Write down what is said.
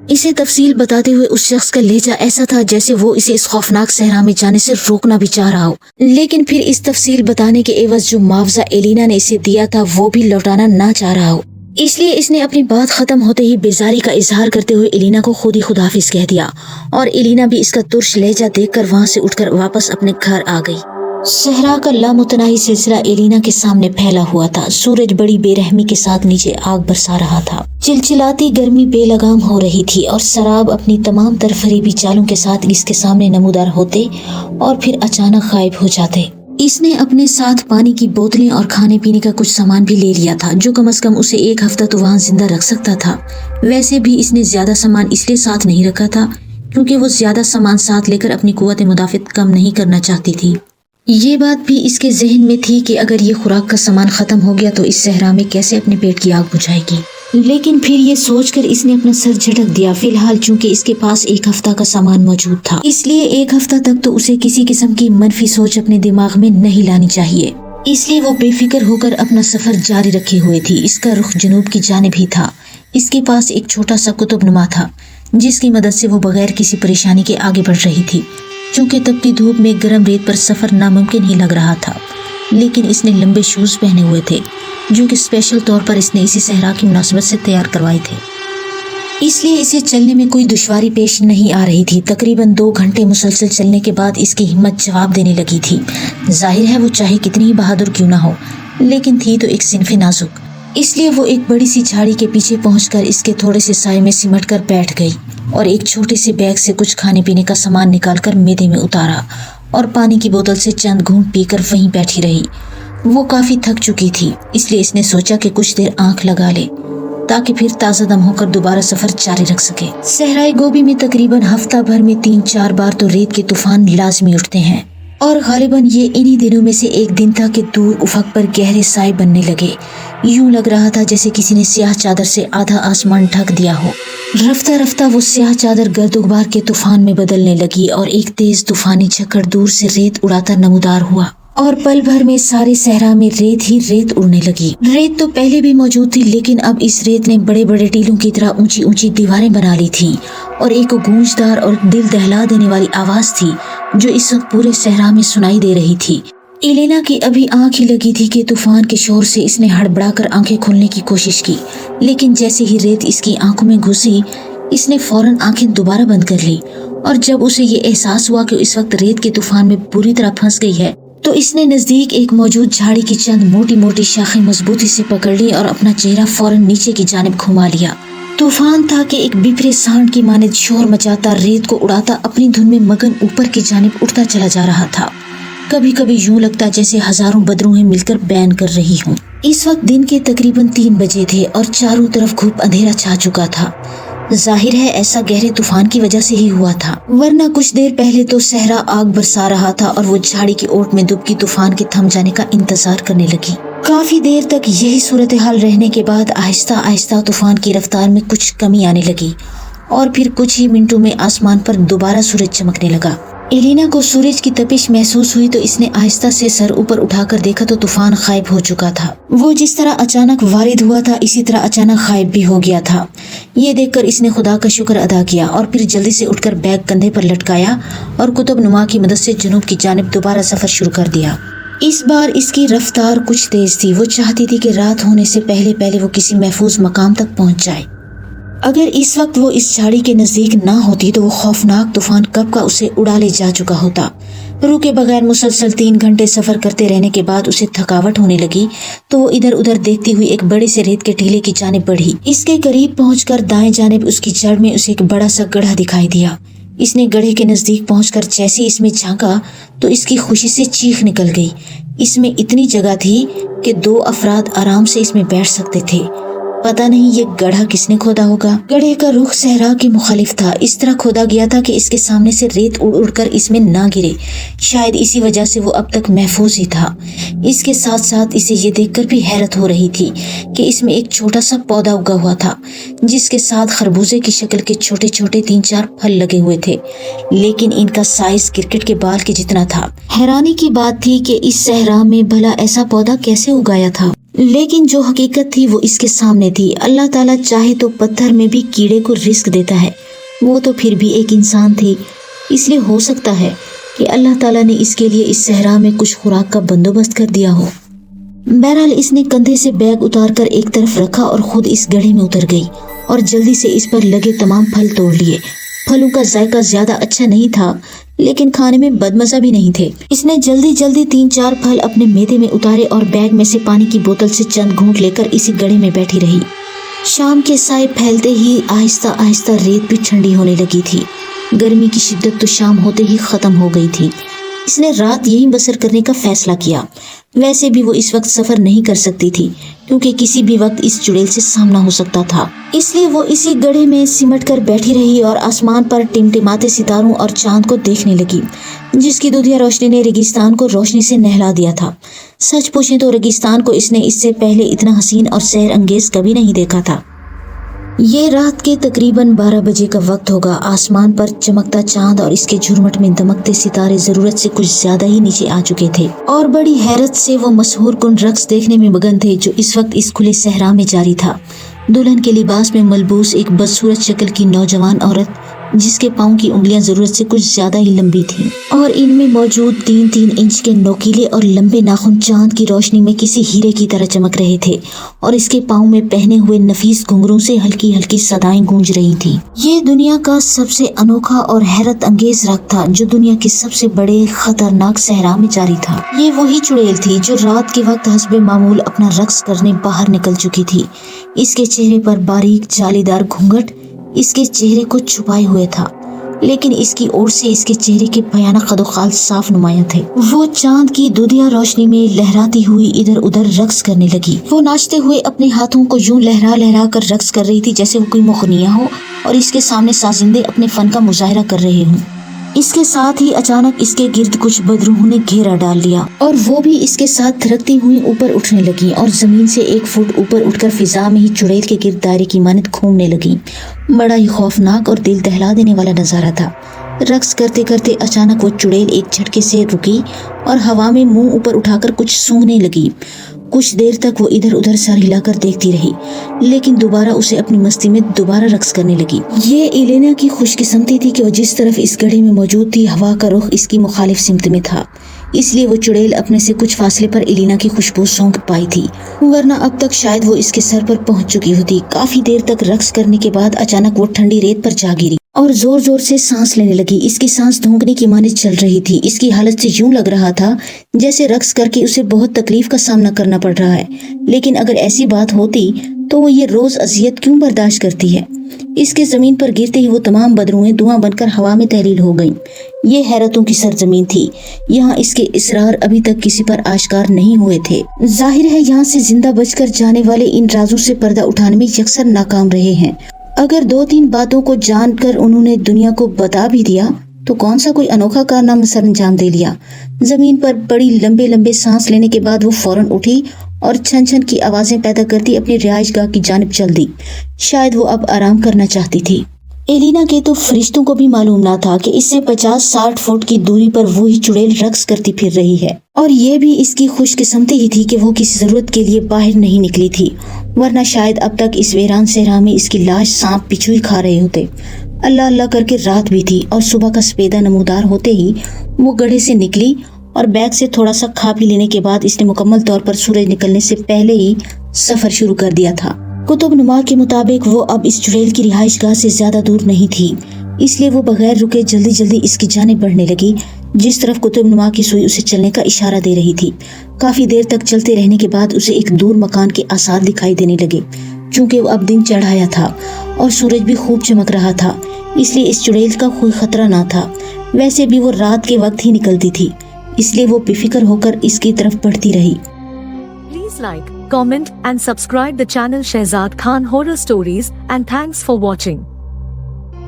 इसे तफसील बताते हुए उस शख्स का लहजा ऐसा था जैसे वो इसे इस खौफनाक सहरा में जाने से रोकना भी चाह रहा हो, लेकिन फिर इस तफसील बताने के एवज जो मुआवजा एलिना ने इसे दिया था वो भी लौटाना ना चाह रहा हो। इसलिए इसने अपनी बात खत्म होते ही बेजारी का इजहार करते हुए एलिना को खुद ही खुदाफिज कह दिया और एलिना भी इसका तुर्श लहजा देखकर वहाँ से उठकर वापस अपने घर आ गई। सहरा का लामुतनाही सिलसिला एलिना के सामने फैला हुआ था। सूरज बड़ी बेरहमी के साथ नीचे आग बरसा रहा था। चिलचिलाती गर्मी बेलगाम हो रही थी और शराब अपनी तमाम तरफरीबी चालों के साथ इसके सामने नमूदार होते और फिर अचानक गायब हो जाते। इसने अपने साथ पानी की बोतलें और खाने पीने का कुछ सामान भी ले लिया था जो कम से कम उसे एक हफ्ता तो वहाँ जिंदा रख सकता था। वैसे भी इसने ज्यादा सामान इसलिए साथ नहीं रखा था क्योंकि वो ज्यादा सामान साथ लेकर अपनी कुव्वत मुदाफित कम नहीं करना चाहती थी। ये बात भी इसके जहन में थी कि अगर ये खुराक का सामान खत्म हो गया तो इस सहरा में कैसे अपने पेट की आग बुझाएगी। लेकिन फिर ये सोचकर इसने अपना सर झटक दिया। फिलहाल चूंकि इसके पास एक हफ्ता का सामान मौजूद था, इसलिए एक हफ्ता तक तो उसे किसी किस्म की मनफी सोच अपने दिमाग में नहीं लानी चाहिए। इसलिए वो बेफिक्र होकर अपना सफर जारी रखे हुए थी। इसका रुख जनूब की जानिब ही था। इसके पास एक छोटा सा कुतुबनुमा था जिसकी मदद से वो बगैर किसी परेशानी के आगे बढ़ रही थी। चूंकि तपती धूप में गर्म रेत पर सफर नामुमकिन ही लग रहा था, लेकिन इसने लंबे शूज पहने हुए थे जो कि स्पेशल तौर पर इसने इसी सहरा की मुनासिबत से तैयार करवाए थे। इसलिए इसे चलने में कोई दुश्वारी पेश नहीं आ रही थी। तकरीबन 2 घंटे मुसलसल चलने के बाद इसकी हिम्मत जवाब देने लगी थी। जाहिर है वो चाहे कितनी ही बहादुर क्यों ना हो, लेकिन थी तो एक सिनफे नाजुक। इसलिए वो एक बड़ी सी झाड़ी के पीछे पहुंचकर इसके थोड़े से साए में सिमट कर बैठ गई और एक छोटे से बैग से कुछ खाने पीने का सामान निकालकर मैदे में उतारा और पानी की बोतल से चंद घूंट पीकर वहीं बैठी रही। वो काफी थक चुकी थी, इसलिए इसने सोचा कि कुछ देर आंख लगा ले ताकि फिर ताज़ा दम होकर दोबारा सफर जारी रख सके। सहराए गोबी में तकरीबन हफ्ता भर में 3-4 बार तो रेत के तूफान लाजमी उठते हैं और गालिबन ये इन्हीं दिनों में से एक दिन था कि दूर उफक पर गहरे साए बनने लगे। यूं लग रहा था जैसे किसी ने स्याह चादर से आधा आसमान ढक दिया हो। रफ्ता रफ्ता वो स्याह चादर गर्द गुबार के तूफान में बदलने लगी और एक तेज तूफानी झक्कड़ दूर से रेत उड़ाता नमूदार हुआ और पल भर में सारे सहरा में रेत ही रेत उड़ने लगी। रेत तो पहले भी मौजूद थी, लेकिन अब इस रेत ने बड़े बड़े टीलों की तरह ऊंची ऊंची दीवारें बना ली थी और एक गूंजदार और दिल दहला देने वाली आवाज थी जो इस वक्त पूरे सहरा में सुनाई दे रही थी। एलिना की अभी आंख ही लगी थी कि तूफान के शोर से इसने हड़बड़ाकर आंखें खोलने की कोशिश की, लेकिन जैसे ही रेत इसकी आंखों में घुसी इसने फौरन आंखें दोबारा बंद कर ली और जब उसे ये एहसास हुआ कि इस वक्त रेत के तूफान में पूरी तरह फंस गई है तो इसने नजदीक एक मौजूद झाड़ी की चंद मोटी मोटी शाखें मजबूती से पकड़ ली और अपना चेहरा फौरन नीचे की जानिब घुमा लिया। तूफान था कि एक बिफरे सांड की मानद शोर मचाता रेत को उड़ाता अपनी धुन में मगन ऊपर की जानिब उड़ता चला जा रहा था। कभी कभी यूं लगता जैसे हजारों बदरूहें मिलकर बैन कर रही हों। इस वक्त दिन के तकरीबन 3 बजे थे और चारों तरफ खूब अंधेरा छा चुका था। जाहिर है ऐसा गहरे तूफान की वजह से ही हुआ था, वरना कुछ देर पहले तो सहरा आग बरसा रहा था और वो झाड़ी की ओट में दुबकी तूफान के थम जाने का इंतजार करने लगी। काफी देर तक यही सूरत हाल रहने के बाद आहिस्ता आहिस्ता तूफान की रफ्तार में कुछ कमी आने लगी और फिर कुछ ही मिनटों में आसमान पर दोबारा सूरज चमकने लगा। एलिना को सूरज की तपिश महसूस हुई तो इसने आहिस्ता से सर ऊपर उठाकर देखा तो तूफान गायब हो चुका था। वो जिस तरह अचानक वारिद हुआ था इसी तरह अचानक गायब भी हो गया था। ये देखकर इसने खुदा का शुक्र अदा किया और फिर जल्दी से उठकर बैग कंधे पर लटकाया और कुतुबनुमा की मदद से जनूब की जानिब दोबारा सफर शुरू कर दिया। इस बार इसकी रफ्तार कुछ तेज थी। वो चाहती थी कि रात होने से पहले पहले वो किसी महफूज मकाम तक पहुंच जाए। अगर इस वक्त वो इस झाड़ी के नजदीक ना होती तो वो खौफनाक तूफान कब का उसे उड़ा ले जा चुका होता। रुके बगैर मुसलसल 3 घंटे सफर करते रहने के बाद उसे थकावट होने लगी तो वो इधर उधर देखती हुई एक बड़े से रेत के टीले की जानिब बढ़ी। इसके करीब पहुंचकर दाएं जानिब उसकी जड़ में उसे एक बड़ा सा गड्ढा दिखाई दिया। इसने गड्ढे के नजदीक पहुंचकर जैसे इसमें झांका तो इसकी खुशी से चीख निकल गई। इसमें इतनी जगह थी कि 2 अफराद आराम से इसमें बैठ सकते थे। पता नहीं ये गड्ढा किसने खोदा होगा। गड्ढे का रुख सहरा के मुखालिफ था। इस तरह खोदा गया था कि इसके सामने से रेत उड़ उड़कर इसमें ना गिरे। शायद इसी वजह से वो अब तक महफूज ही था। इसके साथ साथ इसे ये देखकर भी हैरत हो रही थी कि इसमें एक छोटा सा पौधा उगा हुआ था जिसके साथ खरबूजे की शक्ल के छोटे छोटे 3-4 फल लगे हुए थे, लेकिन इनका साइज क्रिकेट के बाल के जितना था। हैरानी की बात थी कि इस सहरा में भला ऐसा पौधा कैसे उगाया था। लेकिन जो हकीकत थी वो इसके सामने थी। अल्लाह ताला चाहे तो पत्थर में भी कीड़े को रिस्क देता है, वो तो फिर भी एक इंसान थी, इसलिए हो सकता है कि अल्लाह ताला ने इसके लिए इस सहरा में कुछ खुराक का बंदोबस्त कर दिया हो। बहरहाल इसने कंधे से बैग उतारकर एक तरफ रखा और खुद इस गड्ढे में उतर गई और जल्दी से इस पर लगे तमाम फल तोड़ लिए। फलों का जायका ज्यादा अच्छा नहीं था, लेकिन खाने में बदमजा भी नहीं थे। इसने जल्दी जल्दी 3-4 फल अपने मैदे में उतारे और बैग में से पानी की बोतल से चंद घूंट लेकर इसी गड्ढे में बैठी रही। शाम के साए फैलते ही आहिस्ता आहिस्ता रेत भी ठंडी होने लगी थी। गर्मी की शिद्दत तो शाम होते ही खत्म हो गई थी। इसने रात यहीं बसर करने का फैसला किया। वैसे भी वो इस वक्त सफर नहीं कर सकती थी, क्योंकि किसी भी वक्त इस चुड़ैल से सामना हो सकता था। इसलिए वो इसी गड्ढे में सिमट कर बैठी रही और आसमान पर टिमटिमाते सितारों और चांद को देखने लगी, जिसकी दुधिया रोशनी ने रेगिस्तान को रोशनी से नहला दिया था। सच पूछें तो रेगिस्तान को इसने इससे पहले इतना हसीन और सैर अंगेज कभी नहीं देखा था। ये रात के तकरीबन 12 बजे का वक्त होगा। आसमान पर चमकता चांद और इसके झुरमुट में दमकते सितारे जरूरत से कुछ ज्यादा ही नीचे आ चुके थे और बड़ी हैरत से वो मशहूर कुन रक्स देखने में मगन थे, जो इस वक्त इस खुले सहरा में जारी था। दुल्हन के लिबास में मलबूस एक बदसूरत शक्ल की नौजवान औरत, जिसके पाँव की उंगलियां जरूरत से कुछ ज्यादा ही लंबी थीं और इनमें मौजूद 3-3 इंच के नोकीले और लंबे नाखून चांद की रोशनी में किसी हीरे की तरह चमक रहे थे और इसके पाँव में पहने हुए नफीस घुंघरों से हल्की हल्की सदाएं गूंज रही थी। ये दुनिया का सबसे अनोखा और हैरत अंगेज रक्त था, जो दुनिया के सबसे बड़े खतरनाक सहरा में जारी था। ये वही चुड़ैल थी जो रात के वक्त हस्बे मामूल अपना रक्स करने बाहर निकल चुकी थी। इसके चेहरे पर बारीक जालीदार घूंघट इसके चेहरे को छुपाए हुए था, लेकिन इसकी ओर से इसके चेहरे के भयानक कदोखाल साफ नुमाया थे। वो चांद की दुधिया रोशनी में लहराती हुई इधर उधर रक्स करने लगी। वो नाचते हुए अपने हाथों को यूं लहरा लहरा कर रक्स कर रही थी जैसे वो कोई मुगनिया हो और इसके सामने साजिंदे अपने फन का मुजाहरा कर रहे हों। इसके साथ ही अचानक इसके गिर्द कुछ बदरूहों ने घेरा डाल लिया और वो भी इसके साथ थिरकती हुई ऊपर उठने लगी और जमीन से 1 फुट ऊपर उठकर फिजा में ही चुड़ैल के गिर्द दायरे की मानद घूमने लगी। बड़ा ही खौफनाक और दिल दहला देने वाला नजारा था। रक्स करते करते अचानक वो चुड़ैल एक झटके से रुकी और हवा में मुंह ऊपर उठाकर कुछ सूंघने लगी। कुछ देर तक वो इधर उधर सर हिलाकर देखती रही, लेकिन दोबारा उसे अपनी मस्ती में दोबारा रक्स करने लगी। ये एलेना की खुशकिस्मती थी कि वो जिस तरफ इस गड्ढे में मौजूद थी, हवा का रुख इसकी मुखालिफ सिमत में था, इसलिए वो चुड़ैल अपने से कुछ फासले पर एलेना की खुशबू सूंघ पाई थी, वरना अब तक शायद वो इसके सर पर पहुंच चुकी होती। काफी देर तक रक्स करने के बाद अचानक वो ठंडी रेत पर जा गिरी और जोर जोर से सांस लेने लगी। इसकी सांस धूंकने की माने चल रही थी। इसकी हालत से यूं लग रहा था जैसे रक्स करके उसे बहुत तकलीफ का सामना करना पड़ रहा है, लेकिन अगर ऐसी बात होती तो वो ये रोज अजियत क्यों बर्दाश्त करती है। इसके जमीन पर गिरते ही वो तमाम बदरूहें धुआं बनकर हवा में तहलील हो गईं। ये हैरतों की सरजमीन थी। यहाँ इसके इसरार अभी तक किसी पर आश्कार नहीं हुए थे। जाहिर है यहाँ से जिंदा बचकर जाने वाले इन राजों से पर्दा उठाने में यकसर नाकाम रहे हैं। अगर 2-3 बातों को जानकर उन्होंने दुनिया को बता भी दिया तो कौन सा कोई अनोखा कारनामा सर अंजाम दे लिया। जमीन पर बड़ी लंबे लंबे सांस लेने के बाद वो फौरन उठी और छन छन की आवाजें पैदा करती अपनी रिहाइशगाह की जानिब चल दी। शायद वो अब आराम करना चाहती थी। एलिना के तो फरिश्तों को भी मालूम ना था कि इससे 50-60 फुट की दूरी पर वो ही चुड़ैल रक्स करती फिर रही है, और ये भी इसकी खुशकिस्मती ही थी कि वो किसी जरूरत के लिए बाहर नहीं निकली थी, वरना शायद अब तक इस वीरान सहरा में इसकी लाश सांप पिछू ही खा रहे होते। अल्लाह अल्लाह करके रात भी थी और सुबह का सफेदा नमूदार होते ही वो गड्ढे से निकली और बैग से थोड़ा सा खा पी लेने के बाद इसने मुकम्मल तौर पर सूरज निकलने से पहले ही सफर शुरू कर दिया था। कुतुबनुमा के मुताबिक वो अब इस चुड़ैल की रिहाइशगाह से ज्यादा दूर नहीं थी, इसलिए वो बगैर रुके जल्दी जल्दी इसकी जानिब बढ़ने लगी, जिस तरफ कुतुबनुमा की सुई उसे चलने का इशारा दे रही थी। काफी देर तक चलते रहने के बाद उसे एक दूर मकान के आसार दिखाई देने लगे। चूंकि वो अब दिन चढ़ाया था और सूरज भी खूब चमक रहा था, इसलिए इस चुड़ैल का कोई खतरा ना था। वैसे भी वो रात के वक्त ही निकलती थी, इसलिए वो बेफिक्र होकर इसकी तरफ बढ़ती रही। Please like, comment and subscribe the channel Shehzad Khan Horror Stories, and thanks for watching.